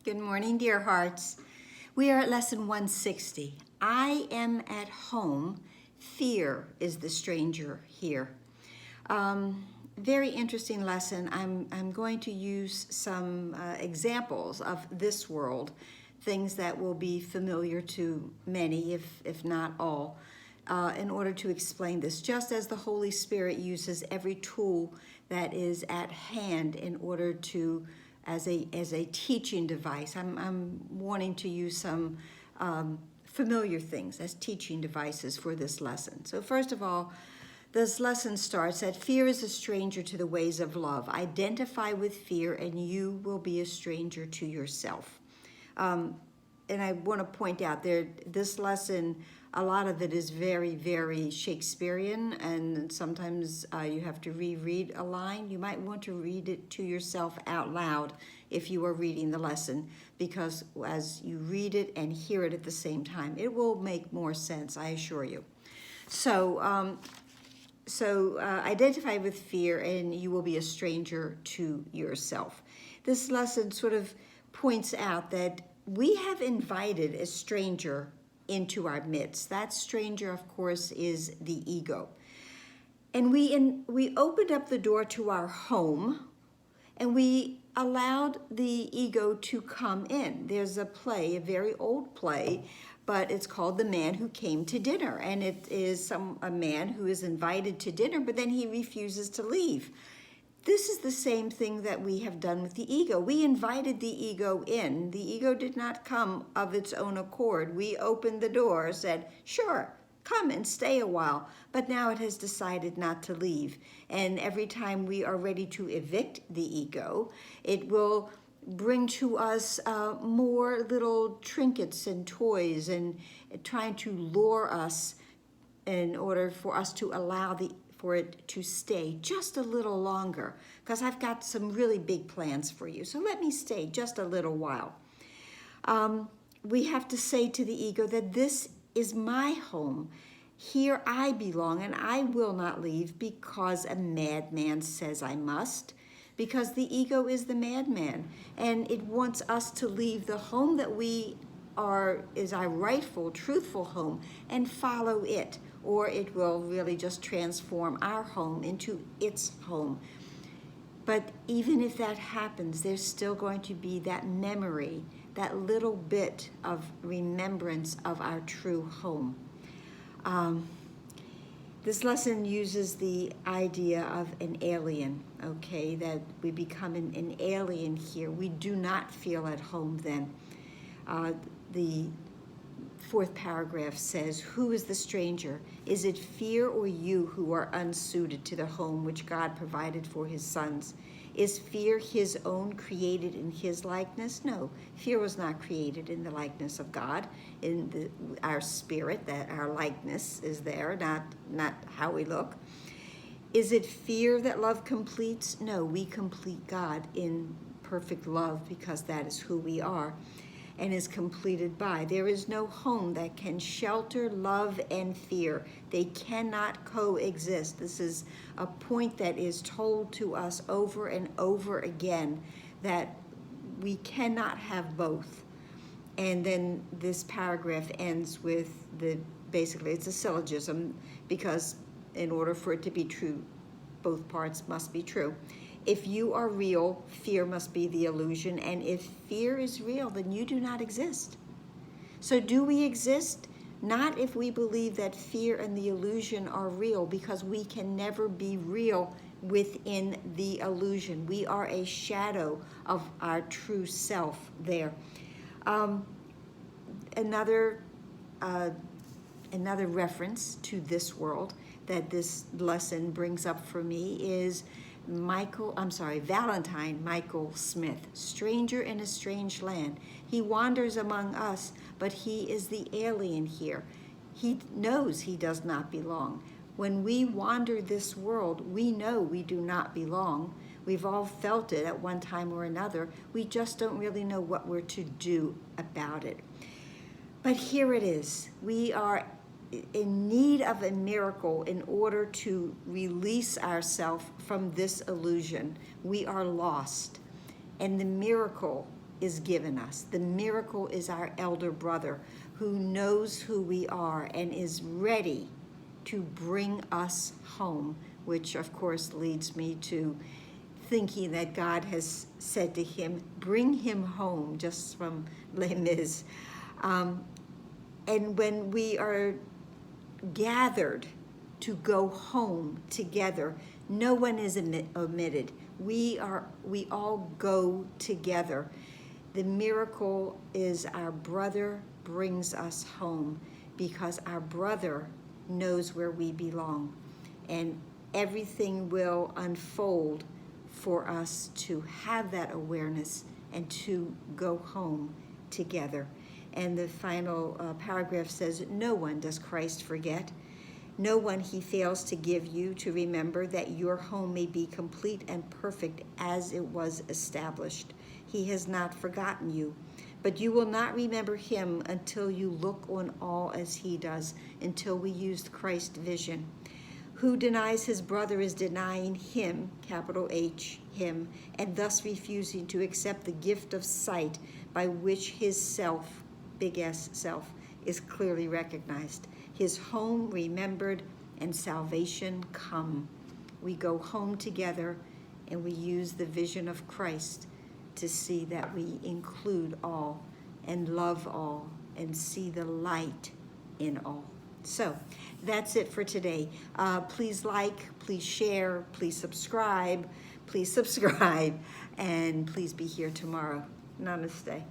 Good morning, dear hearts. We are at lesson 160. I am at home. Fear is the stranger here. Very interesting lesson. I'm going to use some examples of this world, things that will be familiar to many, if not all, in order to explain this, just as the Holy Spirit uses every tool that is at hand in order to as a teaching device. I'm wanting to use some familiar things as teaching devices for this lesson. So first of all, this lesson starts that fear is a stranger to the ways of love. Identify with fear and you will be a stranger to yourself. And I want to point out this lesson, a lot of it is very, very Shakespearean, and sometimes you have to reread a line. You might want to read it to yourself out loud if you are reading the lesson, because as you read it and hear it at the same time, it will make more sense, I assure you. So identify with fear and you will be a stranger to yourself. This lesson sort of points out that we have invited a stranger into our midst. That stranger, of course, is the ego. And we opened up the door to our home and we allowed the ego to come in. There's a play, a very old play, but it's called The Man Who Came to Dinner. And it is a man who is invited to dinner, but then he refuses to leave. This is the same thing that we have done with the ego. We invited the ego in. The ego did not come of its own accord. We opened the door, said, sure, come and stay a while. But now it has decided not to leave. And every time we are ready to evict the ego, it will bring to us more little trinkets and toys and trying to lure us in order for us to allow for it to stay just a little longer, because I've got some really big plans for you. So let me stay just a little while. We have to say to the ego that this is my home. Here I belong and I will not leave because a madman says I must, because the ego is the madman and it wants us to leave the home that is our rightful, truthful home and follow it, or it will really just transform our home into its home. But even if that happens, there's still going to be that memory, that little bit of remembrance of our true home. This lesson uses the idea of an alien, okay, that we become an alien here. We do not feel at home then. The fourth paragraph says, who is the stranger? Is it fear or you who are unsuited to the home which God provided for his sons? Is fear his own, created in his likeness? No, fear was not created in the likeness of God. In our spirit, that our likeness is there, not how we look. Is it fear that love completes? No, we complete God in perfect love because that is who we are and is completed by. There is no home that can shelter love and fear. They cannot coexist. This is a point that is told to us over and over again, that we cannot have both. And then this paragraph ends with basically it's a syllogism, because in order for it to be true, both parts must be true. If you are real, fear must be the illusion. And if fear is real, then you do not exist. So do we exist? Not if we believe that fear and the illusion are real, because we can never be real within the illusion. We are a shadow of our true self there. Another reference to this world that this lesson brings up for me is Valentine Michael Smith, stranger in a strange land. He wanders among us, but he is the alien here. He knows he does not belong. When we wander this world, we know we do not belong. We've all felt it at one time or another. We just don't really know what we're to do about it. But here it is. We are in need of a miracle in order to release ourselves from this illusion. We are lost. And the miracle is given us. The miracle is our elder brother who knows who we are and is ready to bring us home, which of course leads me to thinking that God has said to him, bring him home, just from Les Mis. And when we are gathered to go home together, no one is omitted. We all go together. The miracle is our brother brings us home because our brother knows where we belong, and everything will unfold for us to have that awareness and to go home together. And the final paragraph says, no one does Christ forget. No one he fails to give you to remember that your home may be complete and perfect as it was established. He has not forgotten you, but you will not remember him until you look on all as he does, until we used Christ's vision. Who denies his brother is denying him, capital H, him, and thus refusing to accept the gift of sight by which his self, big S self, is clearly recognized. His home remembered and salvation come. We go home together and we use the vision of Christ to see that we include all and love all and see the light in all. So that's it for today. Please like, please share, please subscribe, and please be here tomorrow. Namaste.